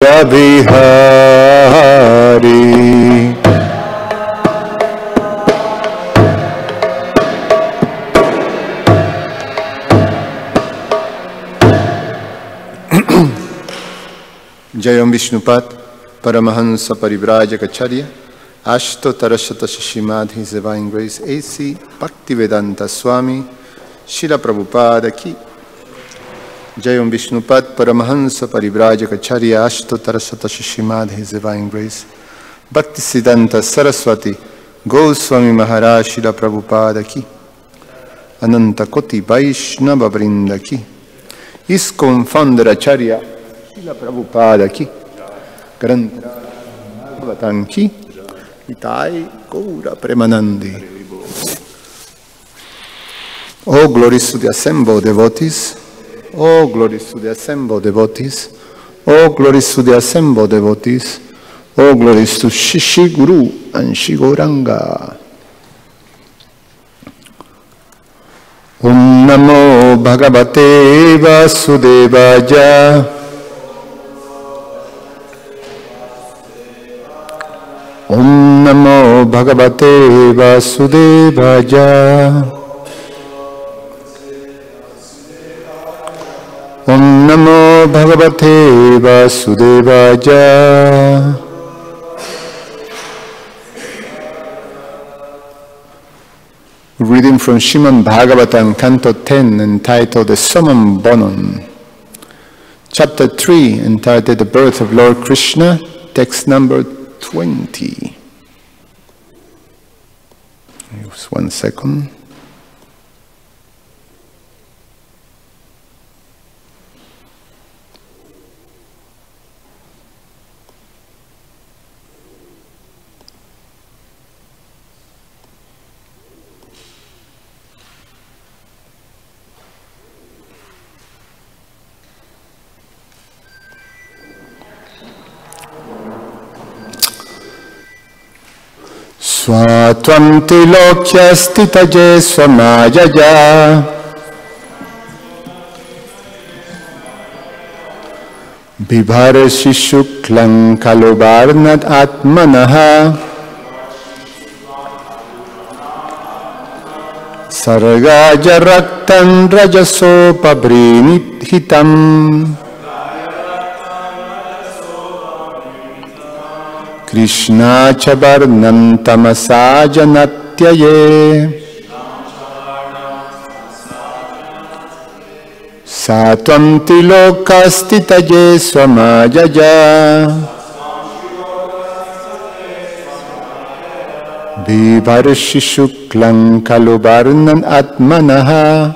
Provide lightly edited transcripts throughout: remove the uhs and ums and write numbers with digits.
Bihari. Jayam Vishnupad Paramahansa Parivrajacharya Ashtotarashata Srimad, His Divine Grace A.C. Bhaktivedanta Swami Srila Prabhupada Ki. Jayam Vishnupad Paramahansa Parivrajacharya Ashtotarashata Srimad, His Divine Grace Bhaktisiddhanta Saraswati Goswami Maharaj Srila Prabhupada Ki. Ananta Koti Vaishnava Vrinda Ki. ISKCON Founder Acharya Srila Prabhupada Ki. Granta Bhagavatam Ki. Itai Gaura Premanandi. All glories to the assembled devotees. All glories to the assembled devotees. All glories to the assembled devotees. All glories to Shishi Guru and Shigoranga. Om Namo Bhagavate Vasudevaya. Om Namo Bhagavate Vasudevaya. Om Namo Bhagavate Vasudevaya. Reading from Srimad Bhagavatam, Canto 10, entitled The Summum Bonum. Chapter 3, entitled The Birth of Lord Krishna, text number 20. Just 1 second. Swatvam tilokya stitaje swamajaya Bibharasi shuklam kalubarnat atmanaha Sargaja raktan rajasopabrinithitam Krishna chavarnam tamasajanatyaye Satvam tilokastitaje swamajaya Bibharshi shuklam kalubarnan atmanaha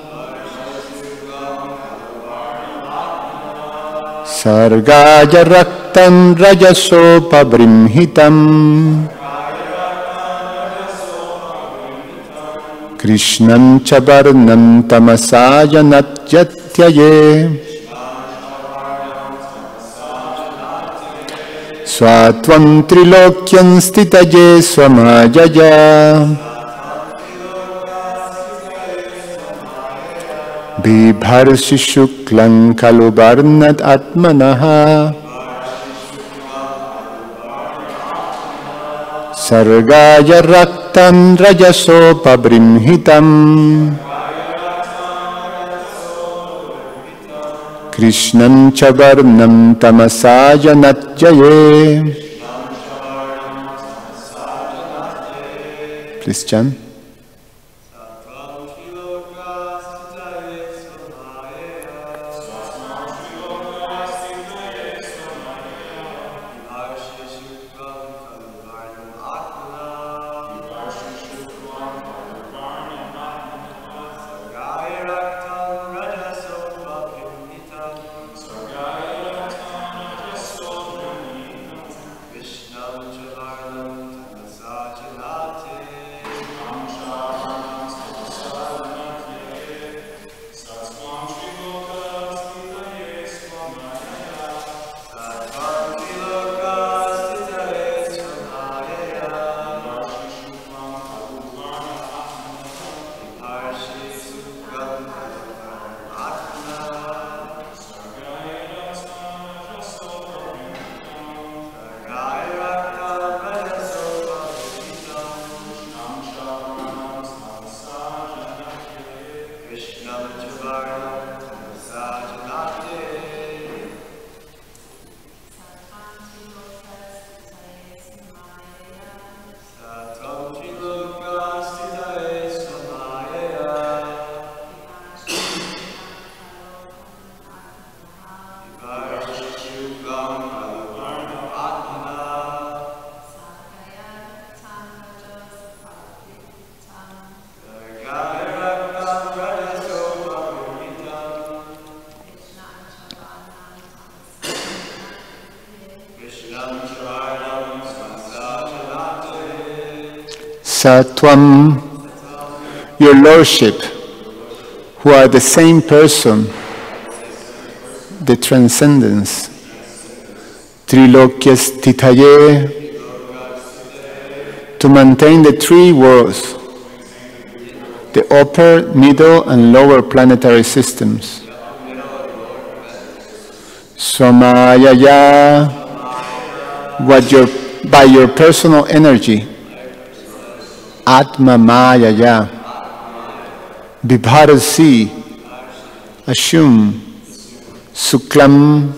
Sargaja raktam rajasopabrimhitam Krishnam chavarnam tamasajanatyaye Swatvam trilokyan stitaje swamajaya Bibharshi shuklam kalubarnat atmanaha Sargaja raktam rajasopabrimhitam Krishnam chavarnam tamasajanatyaye. Please chant. Satvam, your lordship, who are the same person, the transcendence. Trilokyas titaye, to maintain the three worlds, the upper, middle, and lower planetary systems. Swamayaya, by your personal energy. Atma Mayaya, Vibharasi, assume. Suklam,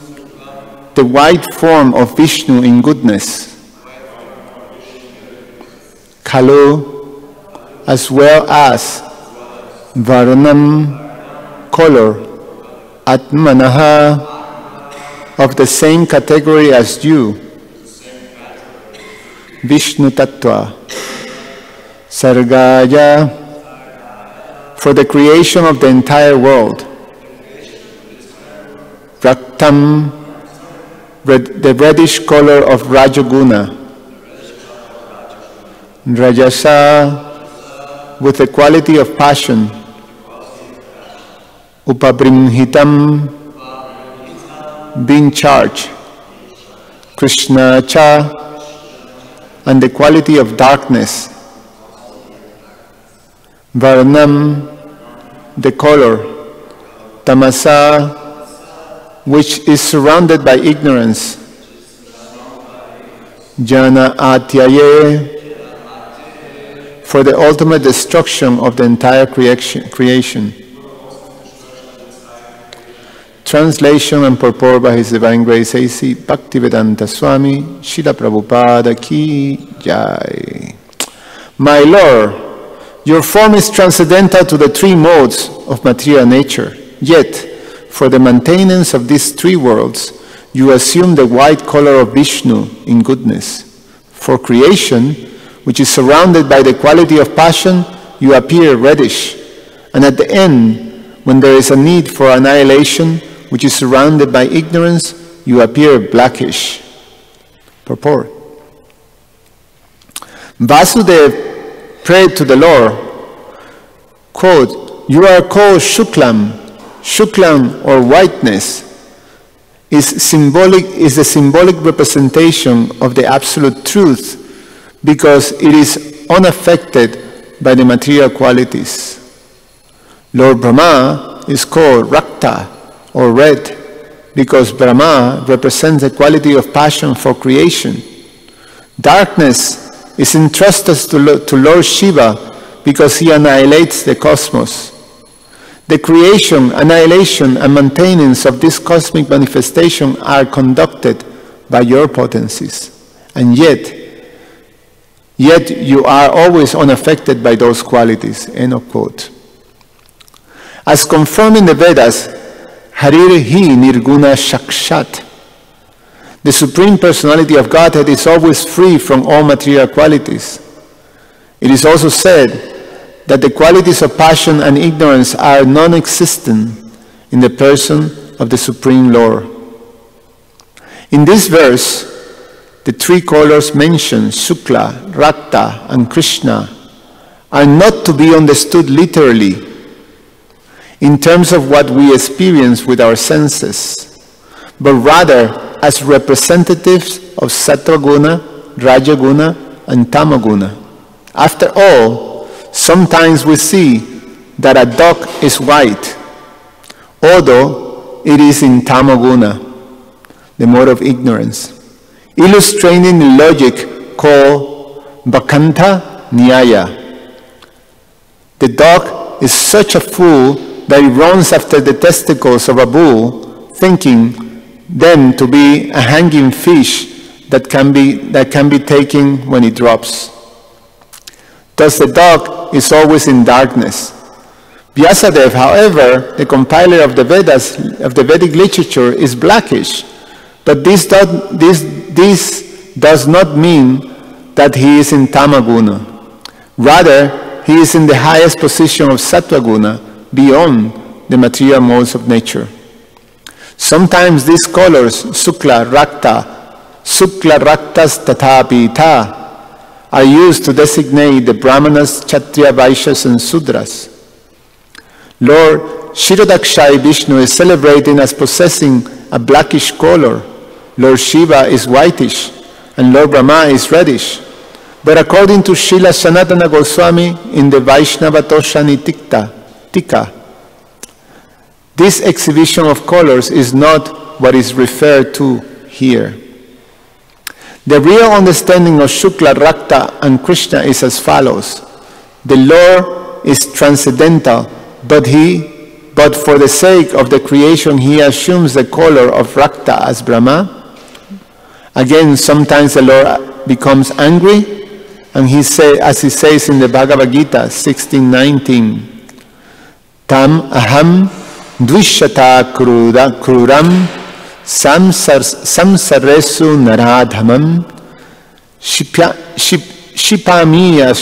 the white form of Vishnu in goodness. Kalu, as well as Varnam, color. Atmanaha, of the same category as you. Vishnu Tattva. Sargaya, for the creation of the entire world. Raktam, the reddish color of Rajaguna. Rajasa, with the quality of passion. Upabrimhitam, being charged. Krishna cha, and the quality of darkness. Varnam, the color. Tamasa, which is surrounded by ignorance. Jana atyaye, for the ultimate destruction of the entire creation. Translation and purport by His Divine Grace A.C. Bhaktivedanta Swami Srila Prabhupada Ki Jai. My Lord, your form is transcendental to the three modes of material nature, yet for the maintenance of these three worlds, you assume the white color of Vishnu in goodness. For creation, which is surrounded by the quality of passion, you appear reddish. And at the end, when there is a need for annihilation, which is surrounded by ignorance, you appear blackish. Purport. Vasudeva prayed to the Lord, quote, you are called Shuklam. Shuklam, or whiteness, is the symbolic representation of the absolute truth because it is unaffected by the material qualities. Lord Brahma is called Rakta, or red, because Brahma represents the quality of passion for creation. Darkness is entrusted to Lord Shiva because he annihilates the cosmos. The creation, annihilation, and maintenance of this cosmic manifestation are conducted by your potencies. And yet you are always unaffected by those qualities. End of quote. As confirmed in the Vedas, Harir hi nirguna shakshat. The Supreme Personality of Godhead is always free from all material qualities. It is also said that the qualities of passion and ignorance are non-existent in the person of the Supreme Lord. In this verse, the three colors mentioned, Shukla, Rakta, and Krishna, are not to be understood literally in terms of what we experience with our senses, but rather as representatives of Sattva-guna, Raja-guna, and Tama-guna. After all, sometimes we see that a dog is white, although it is in Tama-guna, the mode of ignorance, illustrating the logic called Bhakanta Nyaya. The dog is such a fool that he runs after the testicles of a bull, thinking them to be a hanging fish that can be taken when it drops. Thus the dog is always in darkness. Vyasadeva, however, the compiler of the Vedas, of the Vedic literature, is blackish. But this does not mean that he is in Tamaguna. Rather, he is in the highest position of Sattva-guna, beyond the material modes of nature. Sometimes these colors, Sukla, Rakta, Sukla Raktas Tatapita are used to designate the Brahmanas, Kshatriya, Vaishyas, and Sudras. Lord Kshirodakshai Vishnu is celebrated as possessing a blackish color. Lord Shiva is whitish, and Lord Brahma is reddish. But according to Srila Sanatana Goswami in the Vaishnava Toshani Tika, this exhibition of colors is not what is referred to here. The real understanding of Shukla, Rakta, and Krishna is as follows. The Lord is transcendental, but for the sake of the creation, he assumes the color of Rakta as Brahma. Again, sometimes the Lord becomes angry, and as he says in the Bhagavad Gita 16:19, Tam aham dvishata kruram samsaresu naradhamam shipamya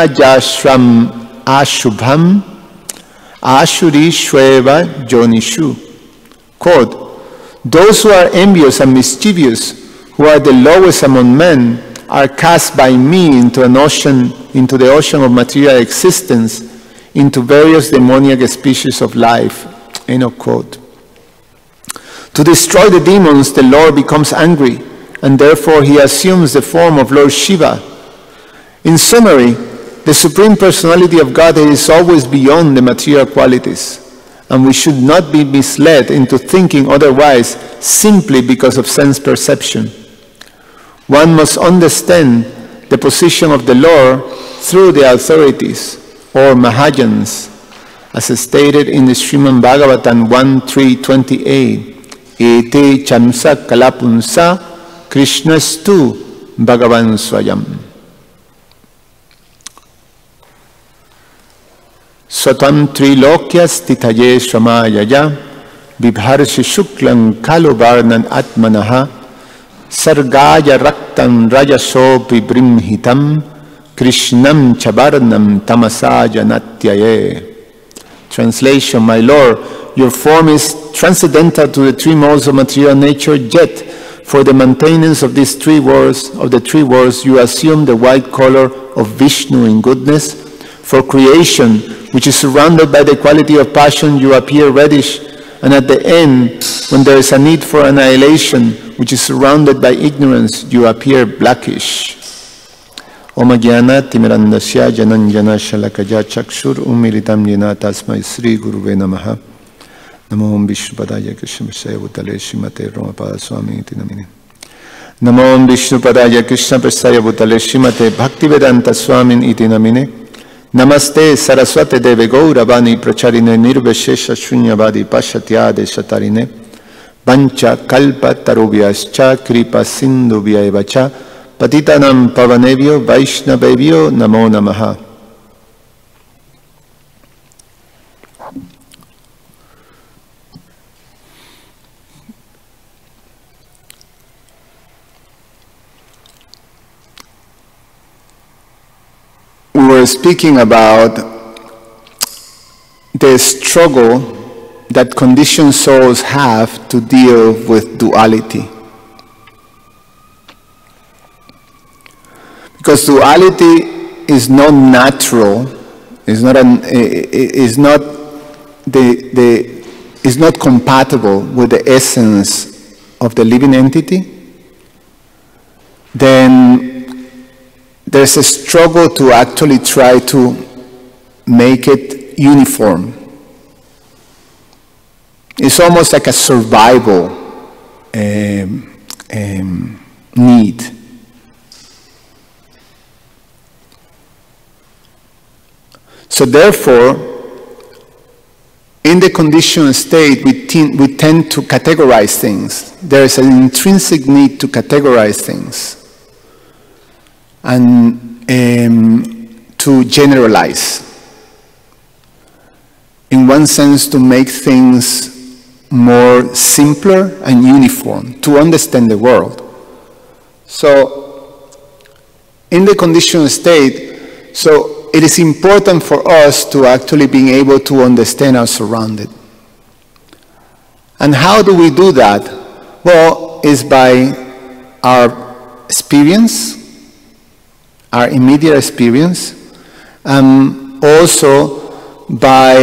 jashram ashubham ashurishweva jonishu. Quote, those who are envious and mischievous, who are the lowest among men, are cast by me into the ocean of material existence, into various demoniac species of life. End of quote. To destroy the demons, the Lord becomes angry, and therefore he assumes the form of Lord Shiva. In summary, the Supreme Personality of Godhead is always beyond the material qualities, and we should not be misled into thinking otherwise simply because of sense perception. One must understand the position of the Lord through the authorities, or Mahajans, as stated in the Srimad Bhagavatam 1.3.28. Ete chamsa kalapunsa Krishnastu Bhagavan Swayam. Swatam trilokyas titaye shramayaya vibharshi shuklam kalu varnan atmanaha sargaya raktam rajaso vibrimhitam Krishnam chavarnam tamasaya natyaye. Translation, my Lord, your form is transcendental to the three modes of material nature, yet for the maintenance of these three worlds, you assume the white color of Vishnu in goodness. For creation, which is surrounded by the quality of passion, you appear reddish, and at the end, when there is a need for annihilation, which is surrounded by ignorance, you appear blackish. Om Jnana Timirandasya Jananjana Shalakaya Chakshur Umilitam Jena Tasmai Sri Guruve Namaha. Namo Om Vishnupadaya Krishna Prasaya Bhutale Srimate Ramapada Swami Iti Namine. Namo Om Vishnupadaya Krishna Prasaya Bhutale Srimate Bhaktivedanta Swami Iti Namine. Namaste Saraswate Deve Gauravani Pracharine Nirveshesha Shunyavadi Pashatyade Shatarine Vancha Kalpa Tarubhyascha Kripa Sindhubhya Evacha Patitanam Pavanebhyo Vaishnavebhyo Namo Namaha. We were speaking about the struggle that conditioned souls have to deal with duality. Because duality is not natural, is not compatible with the essence of the living entity, then there's a struggle to actually try to make it uniform. It's almost like a survival need. So therefore, in the conditioned state, we tend to categorize things. There is an intrinsic need to categorize things and to generalize. In one sense, to make things more simpler and uniform, to understand the world. So, in the conditioned state, it is important for us to actually being able to understand our surroundings. And how do we do that? Well, it's by our experience, our immediate experience, also by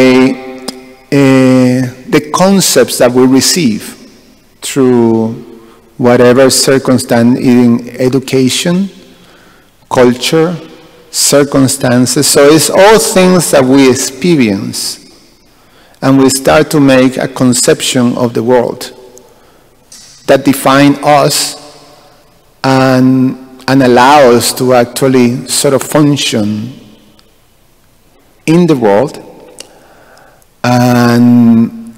the concepts that we receive through whatever circumstance in education, culture, circumstances. So it's all things that we experience, and we start to make a conception of the world that define us and allow us to actually sort of function in the world. And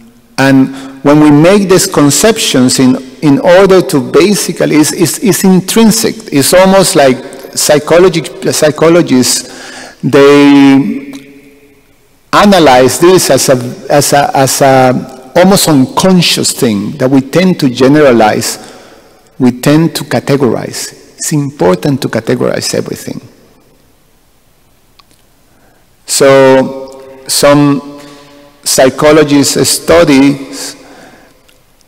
when we make these conceptions in order to basically, it's intrinsic. It's almost like psychologists, they analyze this as a almost unconscious thing that we tend to generalize, we tend to categorize. It's important to categorize everything. So some psychologists study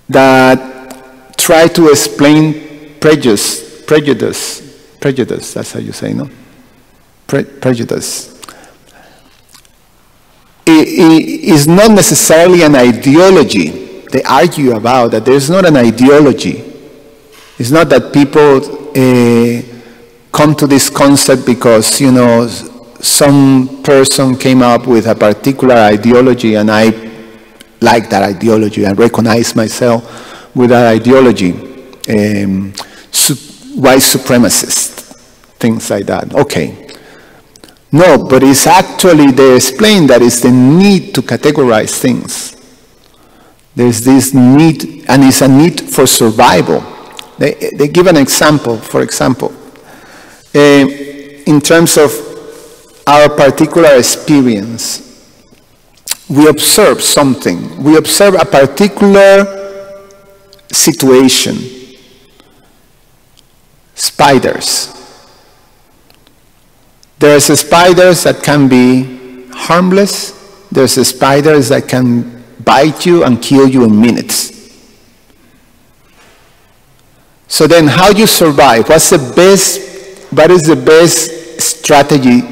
that try to explain prejudice, that's how you say, no? Prejudice. It is not necessarily an ideology. They argue about that. There's not an ideology. It's not that people come to this concept because, you know, some person came up with a particular ideology and I like that ideology. I recognize myself with that ideology. White supremacist, things like that. Okay. No, but it's actually, they explain that it's the need to categorize things. There's this need, and it's a need for survival. They give an example, for example, in terms of our particular experience. We observe something. We observe a particular situation. Spiders. There's spiders that can be harmless. There's spiders that can bite you and kill you in minutes. So then how do you survive? What is the best strategy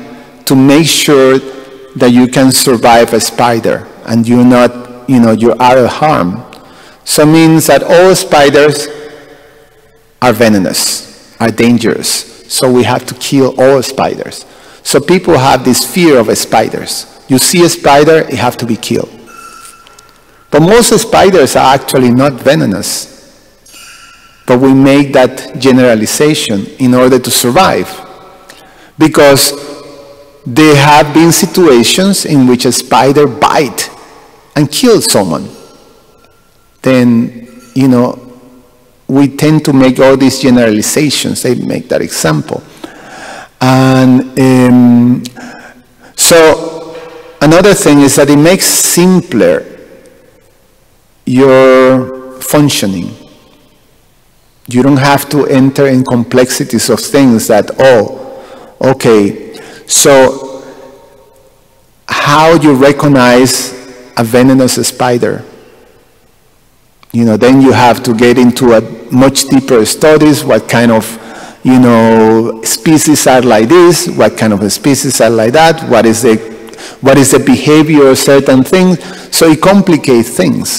to make sure that you can survive a spider and you're not, you're out of harm? So it means that all spiders are venomous, are dangerous. So we have to kill all spiders. So people have this fear of spiders. You see a spider, you have to be killed. But most spiders are actually not venomous. But we make that generalization in order to survive. Because there have been situations in which a spider bite and kills someone. Then, we tend to make all these generalizations. They make that example. And so another thing is that it makes simpler your functioning. You don't have to enter in complexities of things that, okay, so how you recognize a venomous spider? Then you have to get into a much deeper studies, what kind of species are like this, what kind of species are like that, what is the behavior of certain things. So it complicates things.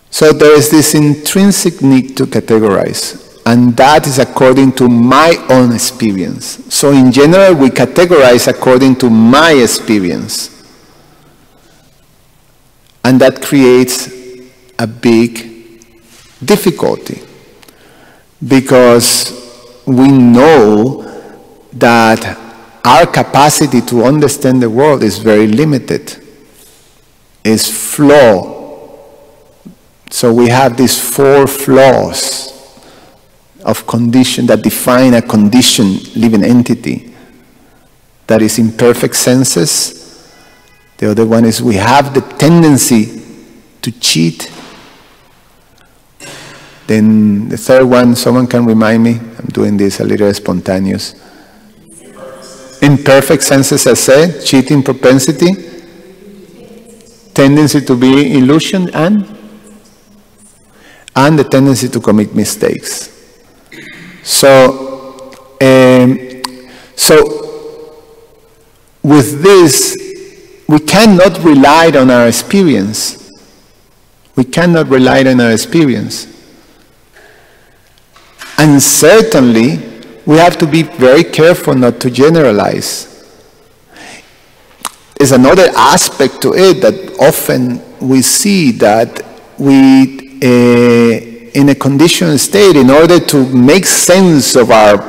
So there is this intrinsic need to categorize, and that is according to my own experience. So in general, we categorize according to my experience. And that creates a big difficulty, because we know that our capacity to understand the world is very limited, is flawed. So we have these 4 flaws of condition that define a conditioned living entity that is imperfect senses. The other one is we have the tendency to cheat. Then the third one, someone can remind me? I'm doing this a little spontaneous. Imperfect senses, I said, cheating propensity. tendency to be illusion and the tendency to commit mistakes. So with this, we cannot rely on our experience. We cannot rely on our experience. And certainly, we have to be very careful not to generalize. There's another aspect to it that often we see that we, in a conditioned state, in order to make sense of our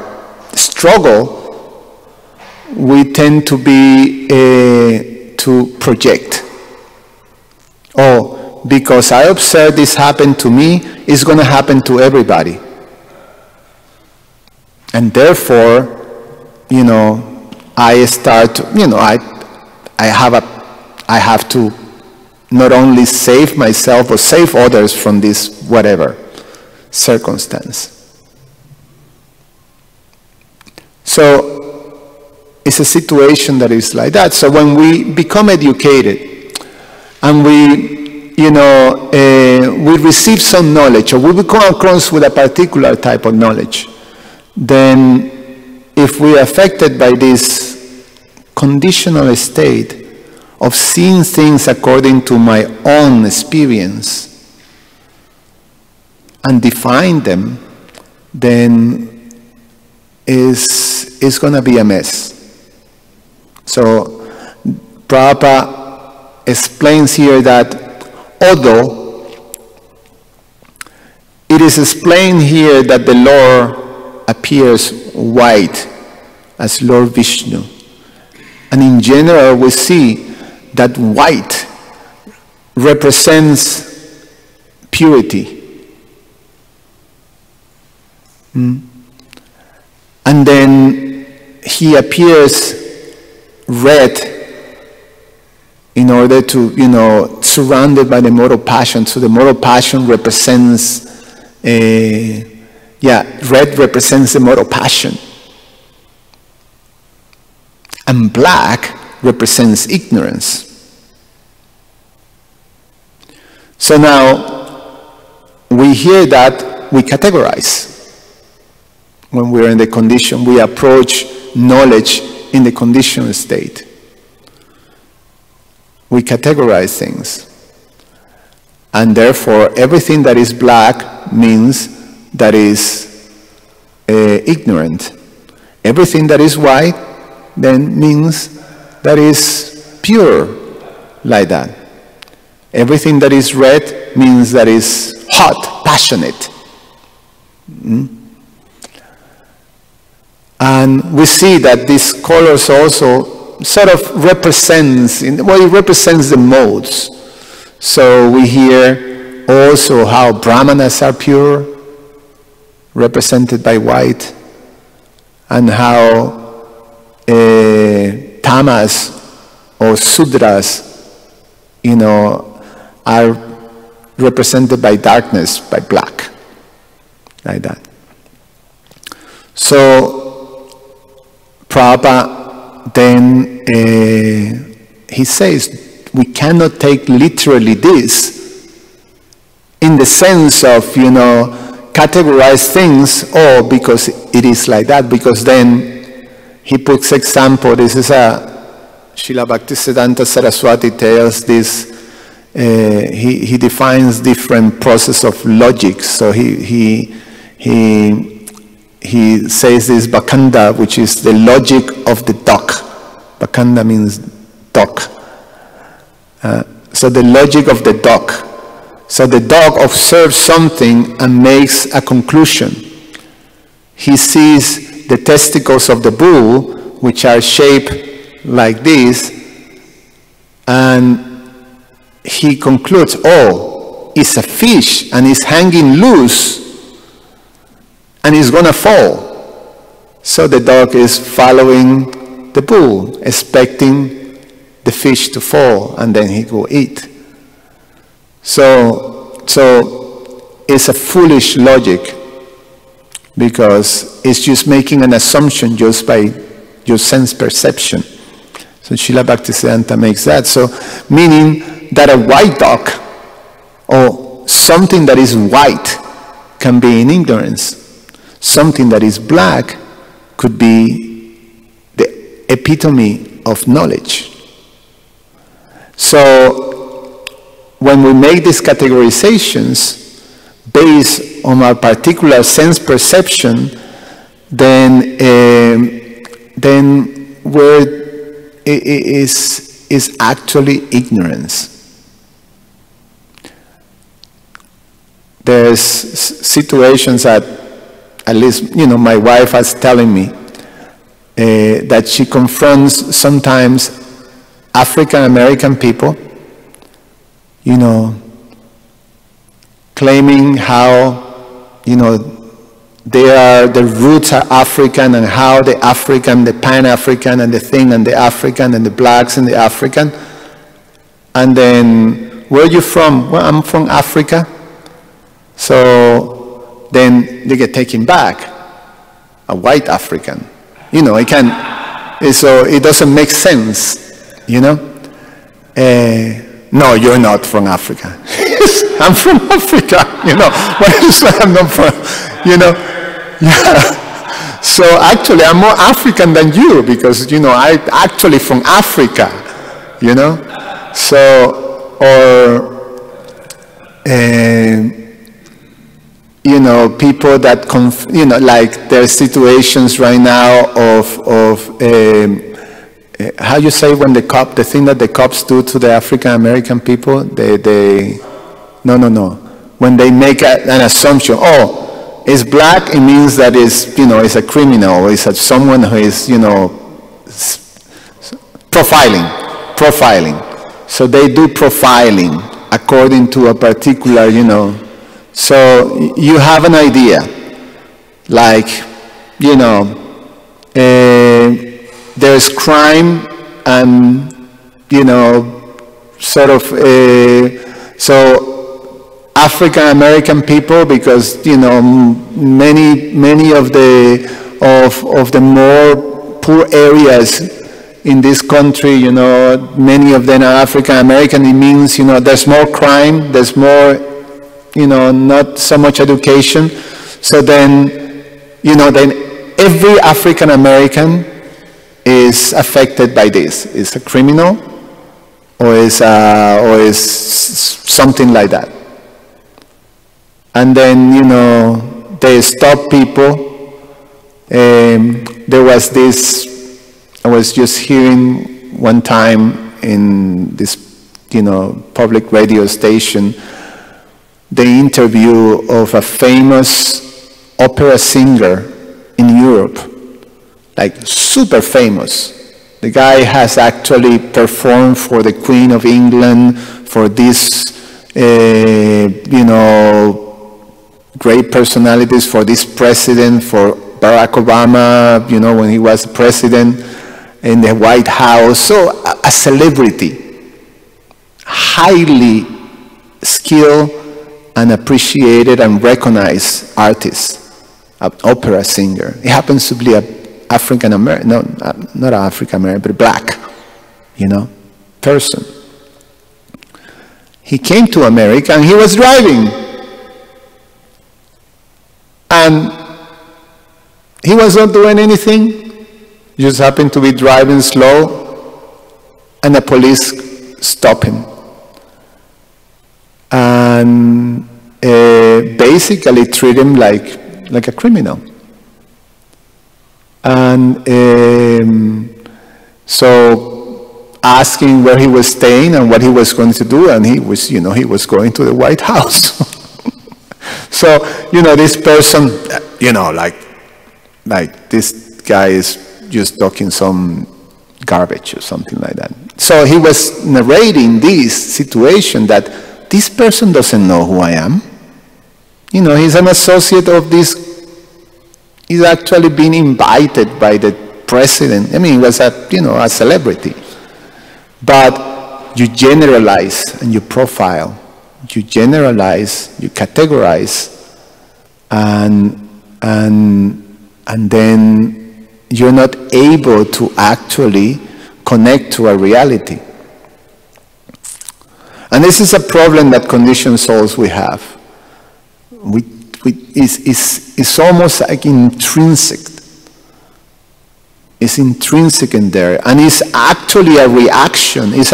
struggle, we tend to be, to project. Oh, because I observed this happen to me, it's going to happen to everybody. And therefore, I start, I have to not only save myself or save others from this whatever circumstance. So it's a situation that is like that. So when we become educated and we receive some knowledge, or we become acquainted with a particular type of knowledge, then if we are affected by this conditional state of seeing things according to my own experience and define them, then it's going to be a mess. So Prabhupada explains here that although it is explained here that the Lord appears white as Lord Vishnu, and in general we see that white represents purity. And then he appears red in order to, surrounded by the mortal passion. So the mortal passion represents, red represents the mortal passion. And black represents ignorance. So now, we hear that, we categorize. When we're in the condition, we approach knowledge in the conditioned state. We categorize things. And therefore, everything that is black means that is ignorant. Everything that is white then means that is pure, like that. Everything that is red means that is hot, passionate. And we see that these colors also sort of represents, it represents the modes. So we hear also how Brahmanas are pure, represented by white, and how Tamas or Sudras, are represented by darkness, by black, like that. So Prabhupada then he says we cannot take literally this in the sense of categorize things because it is like that, because then he puts example. This is Srila Bhaktisiddhanta Saraswati tells this. He defines different process of logic. So he says this Bhakanda, which is the logic of the duck. Bhakanda means duck. So the logic of the duck. So the dog observes something and makes a conclusion. He sees the testicles of the bull, which are shaped like this, and he concludes, it's a fish and it's hanging loose and it's going to fall. So the dog is following the bull, expecting the fish to fall, and then he will eat. So it's a foolish logic, because it's just making an assumption just by your sense perception. So Srila Bhaktisiddhanta makes that. So meaning that a white dog or something that is white can be in ignorance. Something that is black could be the epitome of knowledge. So when we make these categorizations based on our particular sense perception, then where is actually ignorance. There's situations that, at least, my wife was telling me that she confronts sometimes African American people, claiming how, the roots are African, and how the African, the Pan-African, and the thing, and the African, and the blacks, and the African. And then, where are you from? Well, I'm from Africa. So then they get taken back, a white African. It can, so it doesn't make sense, No, you're not from Africa. I'm from Africa, I'm not from, Yeah. So actually, I'm more African than you, because, I'm actually from Africa, So, or, people that, like there are situations right now of how you say when the thing that the cops do to the African American people, when they make an assumption, it's black, it means that it's a criminal, it's someone who is, profiling. So they do profiling according to a particular, So you have an idea, like, there's crime and, sort of, so African American people, because, many of the more poor areas in this country, many of them are African American. It means, there's more crime, there's more, not so much education. So then, then every African American is affected by this. Is a criminal, or is something like that. And then, they stop people. There was this, I was just hearing one time in this, public radio station, the interview of a famous opera singer in Europe, like super famous. The guy has actually performed for the Queen of England, for this, great personalities, for this president, for Barack Obama, when he was president, in the White House. So a celebrity, highly skilled and appreciated and recognized artist, an opera singer. He happens to be an African American, no, not African American, but black, person. He came to America and he was driving. And he was not doing anything. He just happened to be driving slow, and the police stopped him. And basically treat him like a criminal. And so asking where he was staying and what he was going to do, and he was, he was going to the White House. So, this person, like this guy is just talking some garbage or something like that. So he was narrating this situation that this person doesn't know who I am. He's an associate of this. He's actually been invited by the president. I mean, he was a celebrity. But you generalize and you profile. You generalize, you categorize, and then you're not able to actually connect to a reality. And this is a problem that conditioned souls we have. It's almost like intrinsic. It's intrinsic in there, and it's actually a reaction. It's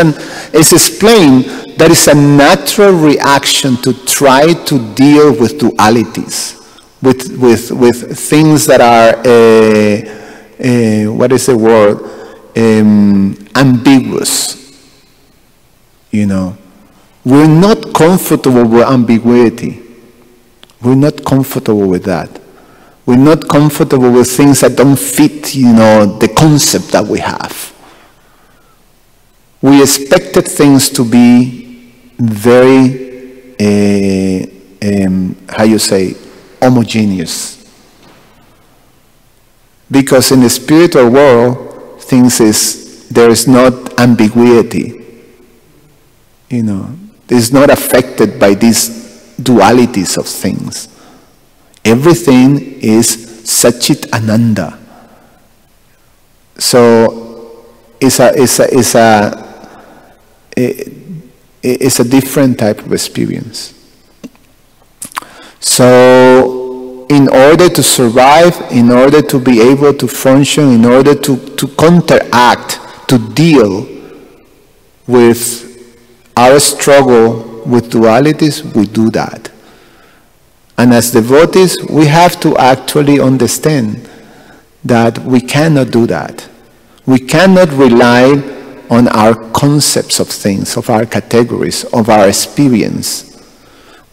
explained that it's a natural reaction to try to deal with dualities, with things that are what is the word? Ambiguous. You know, we're not comfortable with ambiguity. We're not comfortable with that. We're not comfortable with things that don't fit, you know, the concept that we have. We expected things to be very, homogeneous. Because in the spiritual world, there is not ambiguity. You know, it's not affected by these dualities of things. Everything is Satchit Ananda. So it's a different type of experience. So in order to survive, in order to be able to function, in order to counteract, to deal with our struggle with dualities, we do that. And as devotees, we have to actually understand that we cannot do that. We cannot rely on our concepts of things, of our categories, of our experience.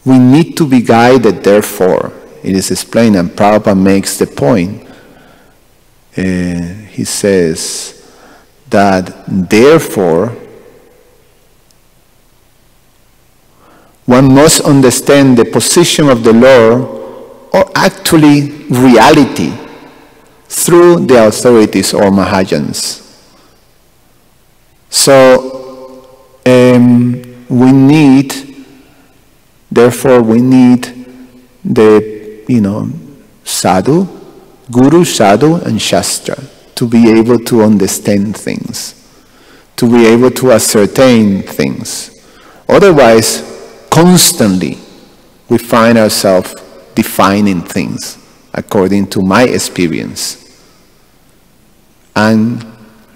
We need to be guided, therefore. It is explained, and Prabhupada makes the point. He says that, therefore, one must understand the position of the Lord, or actually reality, through the authorities or Mahajans. So we need the, sadhu, guru, sadhu, and shastra to be able to understand things, to be able to ascertain things. Otherwise, constantly we find ourselves defining things according to my experience. And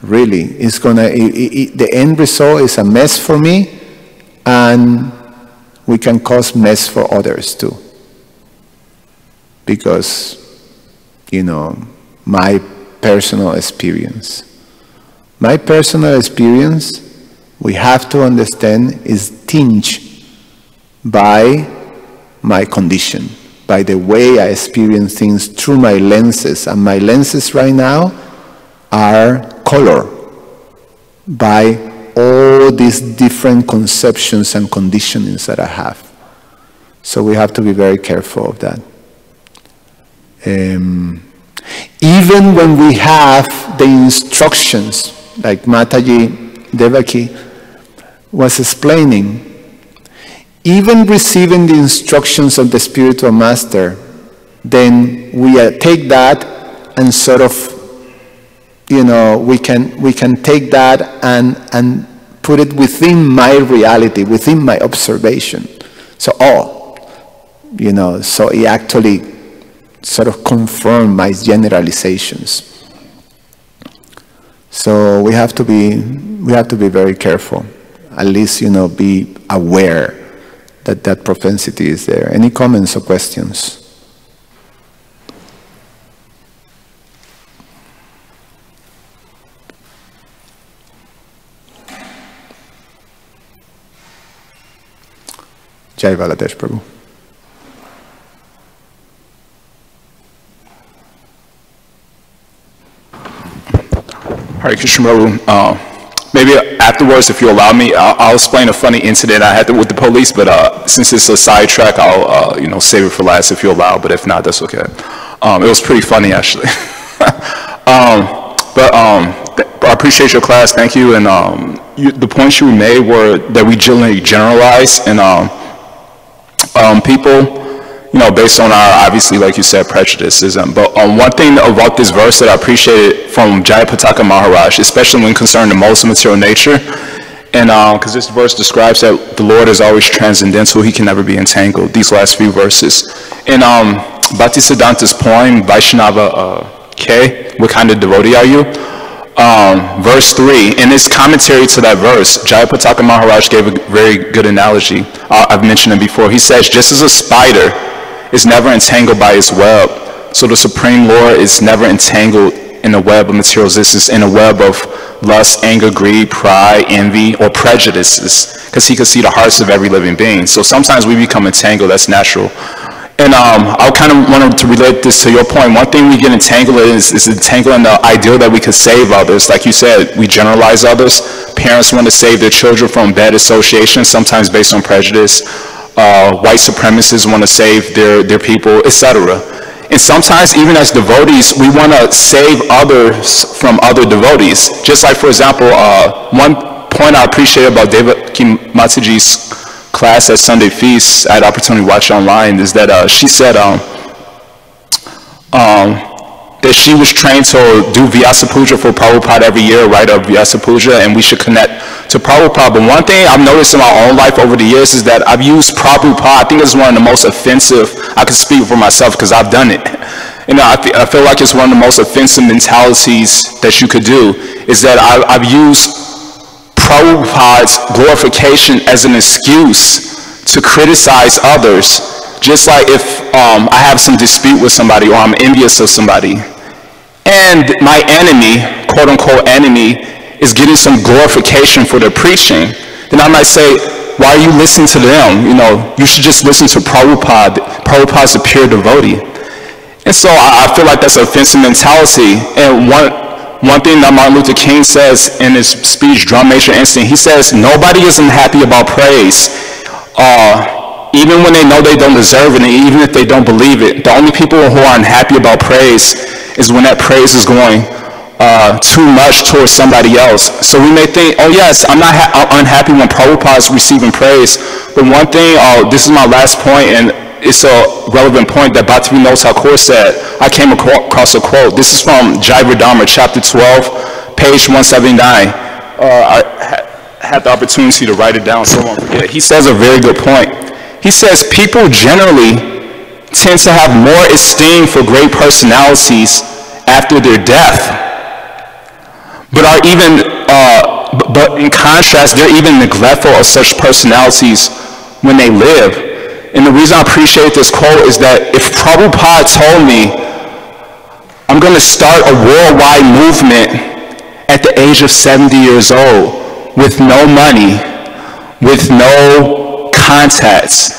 really, the end result is a mess for me, and we can cause mess for others too. Because, my personal experience. My personal experience, we have to understand, is tinged by my condition, by the way I experience things through my lenses. And my lenses right now are colored by all these different conceptions and conditionings that I have. So we have to be very careful of that. Even when we have the instructions, like Mataji Devaki was explaining, even receiving the instructions of the spiritual master, then we take that and sort of, we can take that and put it within my reality, within my observation. So, so it actually sort of confirmed my generalizations. So we have to be very careful. At least, be aware that propensity is there. Any comments or questions? Jai Baladesh Prabhu. Hare Krishna Prabhu. Maybe afterwards, if you allow me, I'll explain a funny incident I had with the police, but since it's a sidetrack, I'll save it for last if you allow, but if not, that's okay. It was pretty funny, actually. I appreciate your class, thank you, and the points you made were that we generally generalize, and people, based on our, obviously, like you said, prejudices. But one thing about this verse that I appreciated from Jayapataka Maharaj, especially when concerned the most material nature, and because this verse describes that the Lord is always transcendental, he can never be entangled, these last few verses. In Bhaktisiddhanta's poem, Vaishnava K, what kind of devotee are you? Verse 3, in his commentary to that verse, Jayapataka Maharaj gave a very good analogy. I've mentioned it before. He says, just as a spider is never entangled by its web, so the Supreme Lord is never entangled in a web of material existence, in a web of lust, anger, greed, pride, envy, or prejudices, because he can see the hearts of every living being. So sometimes we become entangled, that's natural. And I kind of wanted to relate this to your point. One thing we get entangled in is entangled in the ideal that we could save others. Like you said, we generalize others. Parents want to save their children from bad associations, sometimes based on prejudice. White supremacists want to save their people, etc. And sometimes, even as devotees, we want to save others from other devotees. Just like, for example, one point I appreciate about Devaki Mataji's class at Sunday Feast, I had the opportunity to watch online, is that she said that she was trained to do Vyasa Puja for Prabhupada every year, right, of Vyasa Puja, and we should connect to Prabhupada. But one thing I've noticed in my own life over the years is that I've used Prabhupada. I think it's one of the most offensive, I can speak for myself because I've done it. I feel like it's one of the most offensive mentalities that you could do, is that I've used Prabhupada's glorification as an excuse to criticize others. Just like if I have some dispute with somebody or I'm envious of somebody, and my enemy, quote unquote enemy, is getting some glorification for their preaching, then I might say, why are you listening to them? You should just listen to Prabhupada. Prabhupada's a pure devotee. And so I feel like that's an offensive mentality. And one thing that Martin Luther King says in his speech, Drum Major Instinct, he says, nobody is unhappy about praise, even when they know they don't deserve it, and even if they don't believe it. The only people who are unhappy about praise is when that praise is going too much towards somebody else. So we may think, oh yes, I'm not unhappy when Prabhupada is receiving praise. But one thing, this is my last point, and it's a relevant point that Bhaktivinoda Thakur said. I came across a quote. This is from Jayavardhana, chapter 12, page 179. I had the opportunity to write it down so I won't forget. He says a very good point. He says, people generally tend to have more esteem for great personalities after their death, but in contrast, they're even neglectful of such personalities when they live. And the reason I appreciate this quote is that if Prabhupada told me, I'm going to start a worldwide movement at the age of 70 years old with no money, with no contacts,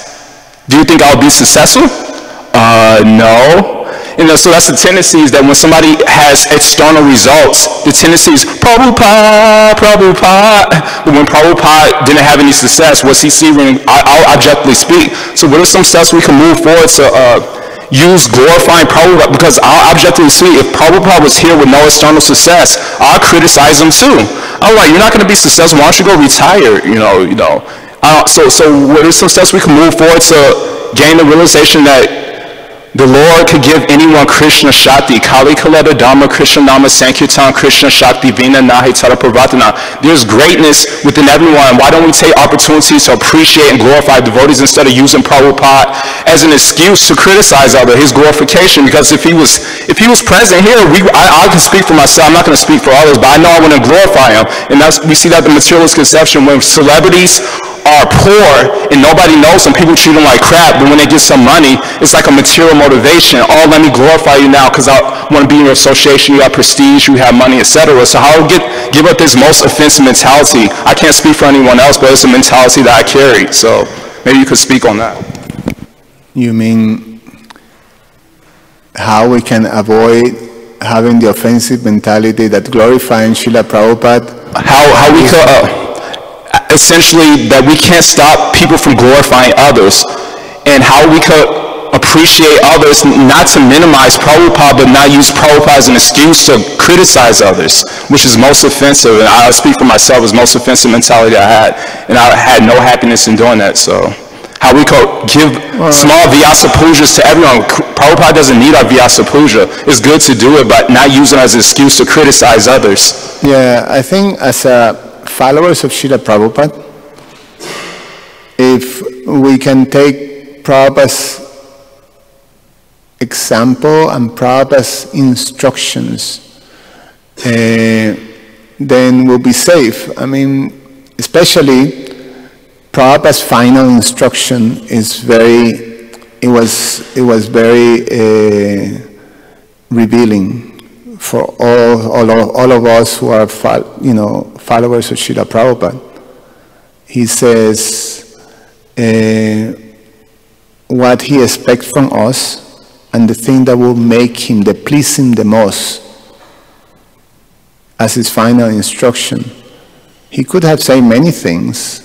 do you think I'll be successful? No. So that's the tendency, is that when somebody has external results, the tendency is Prabhupada, Prabhupada. But when Prabhupada didn't have any success, what's he seeing? I'll objectively speak. So what are some steps we can move forward to use glorifying Prabhupada? Because I'll objectively see, if Prabhupada was here with no external success, I'll criticize him too. I'm like, you're not going to be successful. Why don't you go retire? So what are some steps we can move forward to gain the realization that the Lord could give anyone Krishna Shakti, Kali Kaleta Dharma, Krishna Nama, Sankirtan, Krishna Shakti, Vina Nahi Tara Pravatana. There's greatness within everyone. Why don't we take opportunities to appreciate and glorify devotees instead of using Prabhupada as an excuse to criticize his glorification? Because if he was present here, I can speak for myself. I'm not going to speak for others, but I know I want to glorify him. And we see that the materialist conception, when celebrities are poor and nobody knows them, people treat them like crap, but when they get some money, it's like a material motivation. Oh, let me glorify you now because I want to be in your association, you have prestige, you have money, etc. So how do we give up this most offensive mentality? I can't speak for anyone else, but it's a mentality that I carry. So maybe you could speak on that. You mean how we can avoid having the offensive mentality that glorifying Srila Prabhupada? How we could... essentially, that we can't stop people from glorifying others, and how we could appreciate others, not to minimize Prabhupada, but not use Prabhupada as an excuse to criticize others, which is most offensive. And I'll speak for myself, it's most offensive mentality I had, and I had no happiness in doing that. So how we could give small vyasa pujas to everyone. Prabhupada doesn't need our vyasa puja. It's good to do it, but not use it as an excuse to criticize others. Yeah, I think as followers of Srila Prabhupada, if we can take Prabhupada's example and Prabhupada's instructions, then we'll be safe. I mean, especially Prabhupada's final instruction is very, it was very revealing for all of us who are followers of Srila Prabhupada. He says what he expects from us and the thing that will make him, that please him the most, as his final instruction. He could have said many things.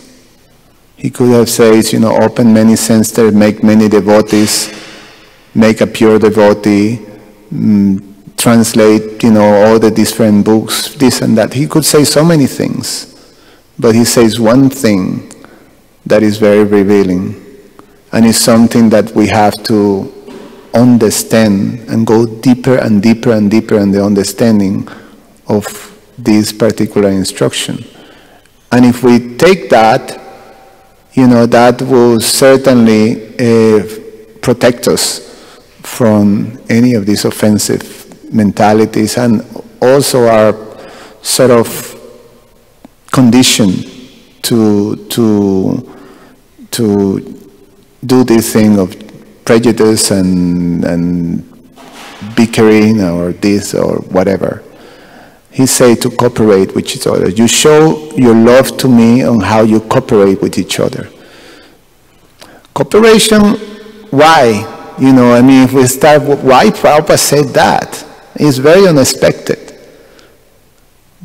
He could have said, open many centers, make many devotees, make a pure devotee, translate, all the different books, this and that. He could say so many things, but he says one thing that is very revealing, and it's something that we have to understand and go deeper and deeper and deeper in the understanding of this particular instruction. And if we take that, that will certainly protect us from any of these offensive mentalities, and also our sort of condition to do this thing of prejudice and bickering or this or whatever. He said to cooperate with each other. You show your love to me on how you cooperate with each other. Cooperation, why? If we start with why Prabhupada said that, it's very unexpected,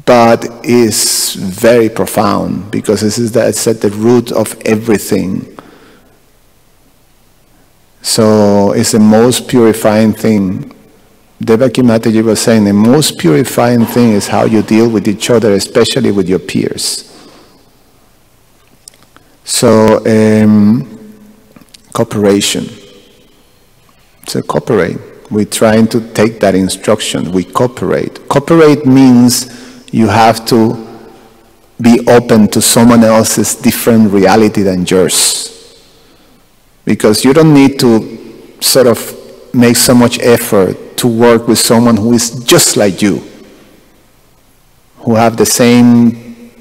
but it's very profound, because it's at the root of everything. So it's the most purifying thing. Devaki Mataji was saying the most purifying thing is how you deal with each other, especially with your peers. So, cooperation. So cooperate. We're trying to take that instruction. We cooperate. Cooperate means you have to be open to someone else's different reality than yours. Because you don't need to sort of make so much effort to work with someone who is just like you, who have the same,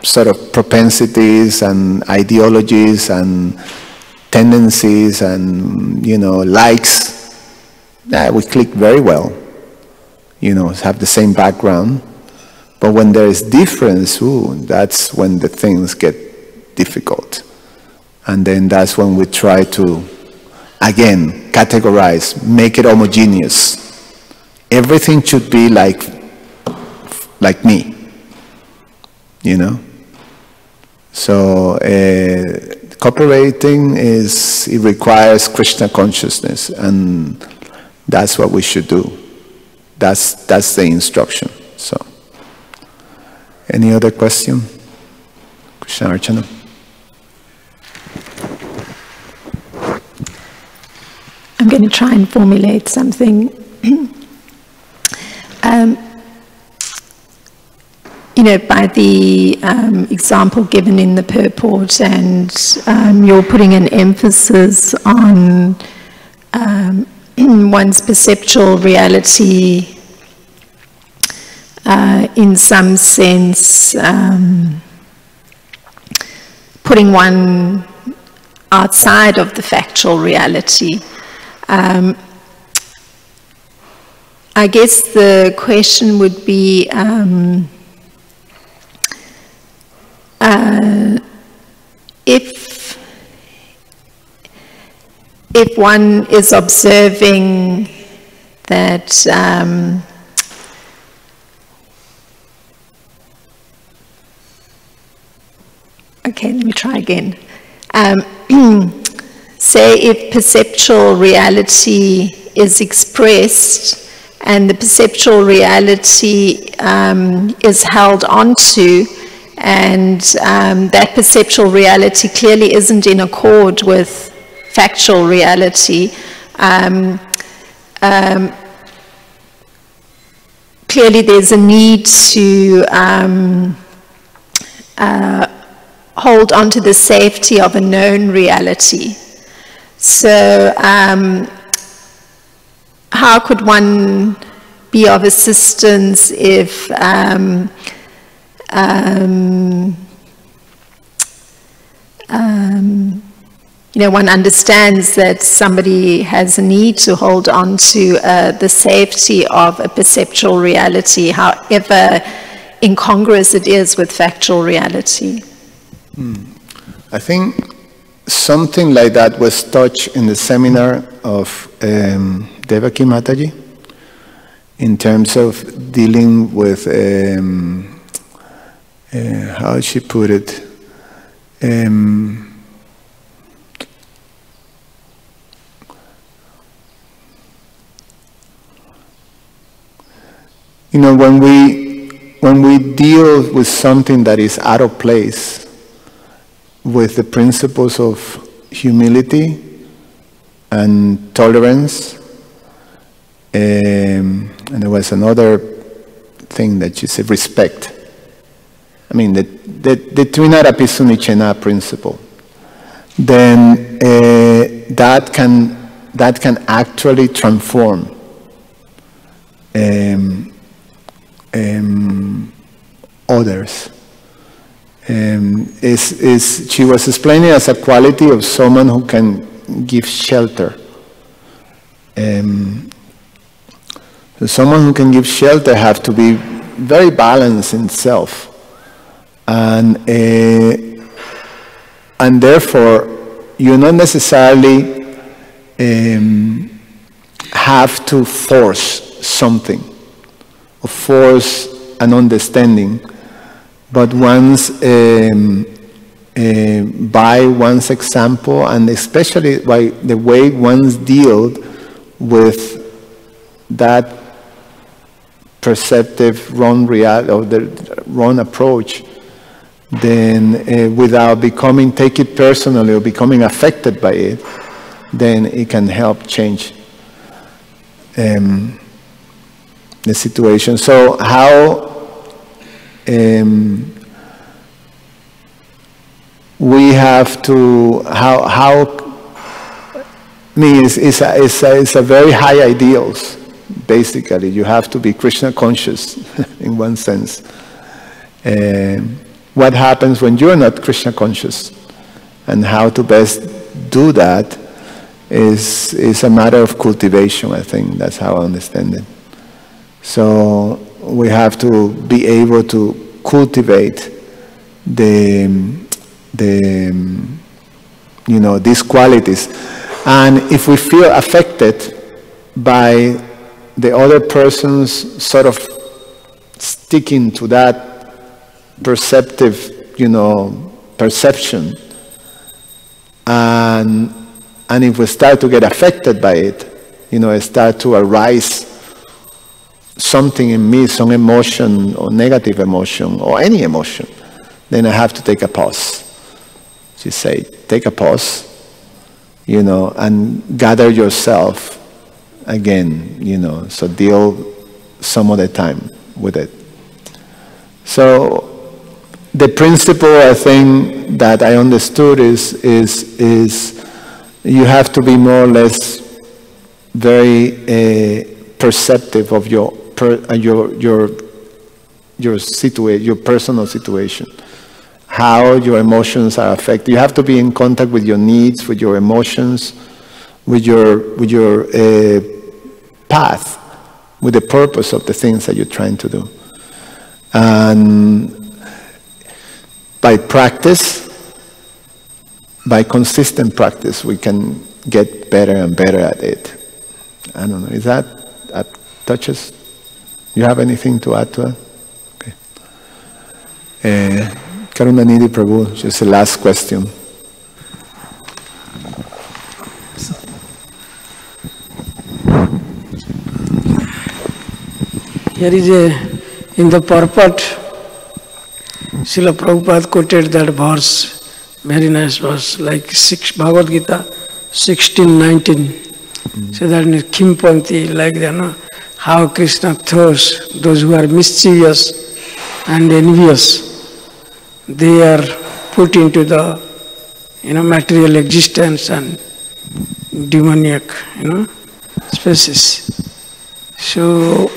sort of propensities and ideologies and tendencies and, likes. We click very well, have the same background. But when there is difference, that's when the things get difficult. And then that's when we try to, again, categorize, make it homogeneous. Everything should be like me, So cooperating it requires Krishna consciousness, and that's what we should do. That's the instruction. So, any other question? Krishna Archana. I'm going to try and formulate something. By the example given in the purport, and you're putting an emphasis on one's perceptual reality, in some sense, putting one outside of the factual reality. I guess the question would be, if one is observing that okay, let me try again. Say if perceptual reality is expressed and the perceptual reality is held onto, And that perceptual reality clearly isn't in accord with factual reality. Clearly there's a need to hold on to the safety of a known reality. So how could one be of assistance if one understands that somebody has a need to hold on to the safety of a perceptual reality, however incongruous it is with factual reality? I think something like that was touched in the seminar of Devaki Mataji in terms of dealing with, how she put it, when we deal with something that is out of place with the principles of humility and tolerance, and there was another thing that she said, respect. I mean, the Trinara Pisunichena principle. Then that can actually transform others. She was explaining as a quality of someone who can give shelter. So someone who can give shelter have to be very balanced in self, and therefore you not necessarily have to force something or force an understanding, but once by one's example, and especially by the way one's deal with that perceptive wrong reality or the wrong approach, then without take it personally or becoming affected by it, then it can help change the situation. So how we have to, it's a very high ideals, basically. You have to be Krishna conscious in one sense. What happens when you're not Krishna conscious, and how to best do that is a matter of cultivation, I think. That's how I understand it. So we have to be able to cultivate these qualities. And if we feel affected by the other person's sort of sticking to that perceptive, perception, and if we start to get affected by it, start to arise something in me, some emotion or negative emotion or any emotion, then I have to take a pause. She said, take a pause, and gather yourself again, so deal some other time with it. So the principle, I think, that I understood is you have to be more or less very perceptive of your personal situation, how your emotions are affected. You have to be in contact with your needs, with your emotions, with your path, with the purpose of the things that you're trying to do. And by practice, by consistent practice, we can get better and better at it. I don't know, is that touches? You have anything to add to that? Okay. Karunanidhi Prabhu, just the last question. Here is in the purport, Srila Prabhupada quoted that verse, very nice verse, like Bhagavad Gita 16:19. So that in Kimpanti, like how Krishna throws those who are mischievous and envious, they are put into the material existence and demoniac species. So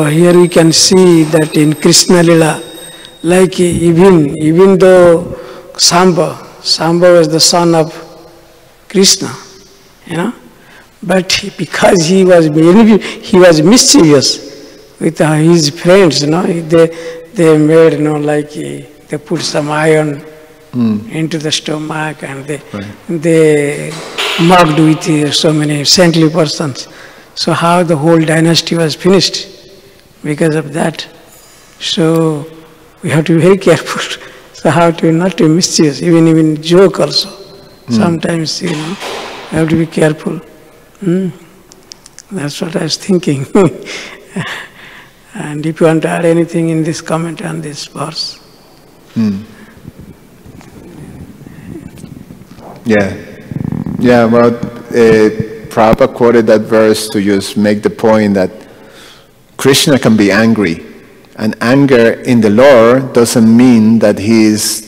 here we can see that in Krishna Lila, like even though Samba was the son of Krishna, but because he was mischievous with his friends, they made they put some iron into the stomach and they mocked with so many saintly persons. So how the whole dynasty was finished because of that. So we have to be very careful. So how to not to mischievous, even joke also. Sometimes we have to be careful. That's what I was thinking. And if you want to add anything in this comment on this verse. Yeah, well, Prabhupada quoted that verse to just make the point that Krishna can be angry, and anger in the Lord doesn't mean that he is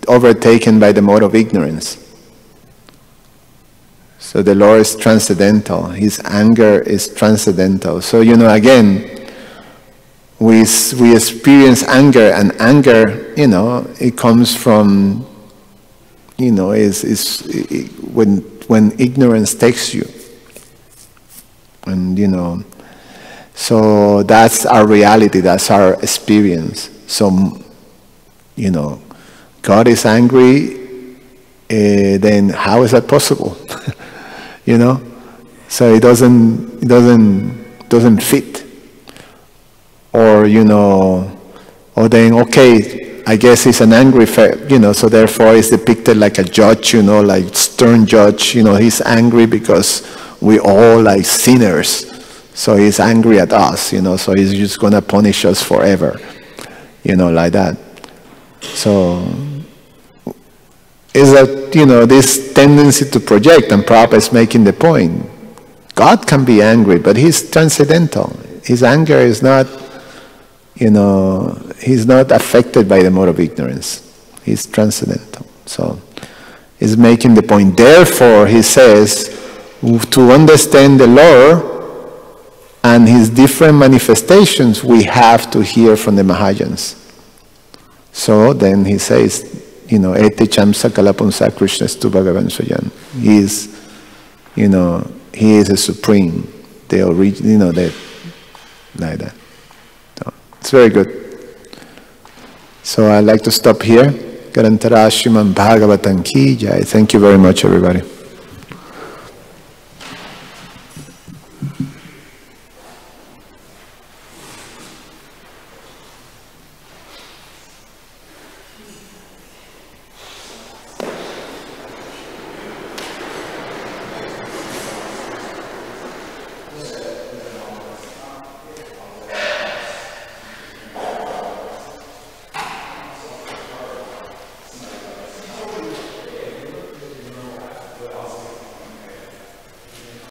overtaken by the mode of ignorance. So the Lord is transcendental. His anger is transcendental. So, again, we experience anger, and anger, it comes from, when ignorance takes you. And, so that's our reality, that's our experience. So, God is angry, then how is that possible? So it doesn't fit. Or, or then, okay, I guess he's an angry, so therefore he's depicted like a judge, like stern judge, he's angry because we all like sinners. So he's angry at us, so he's just going to punish us forever, like that. So is that, this tendency to project, and Prabhupada is making the point. God can be angry, but he's transcendental. His anger is not, he's not affected by the mode of ignorance. He's transcendental. So he's making the point. Therefore, he says, to understand the Lord and his different manifestations, we have to hear from the Mahayans. So then he says, Ete cham sakala punsa Krishna stu Bhagavan Soyan. He is, he is a supreme, the original, like that. So, it's very good. So I'd like to stop here. Garantara Srimad Bhagavatam ki jai. Thank you very much, everybody.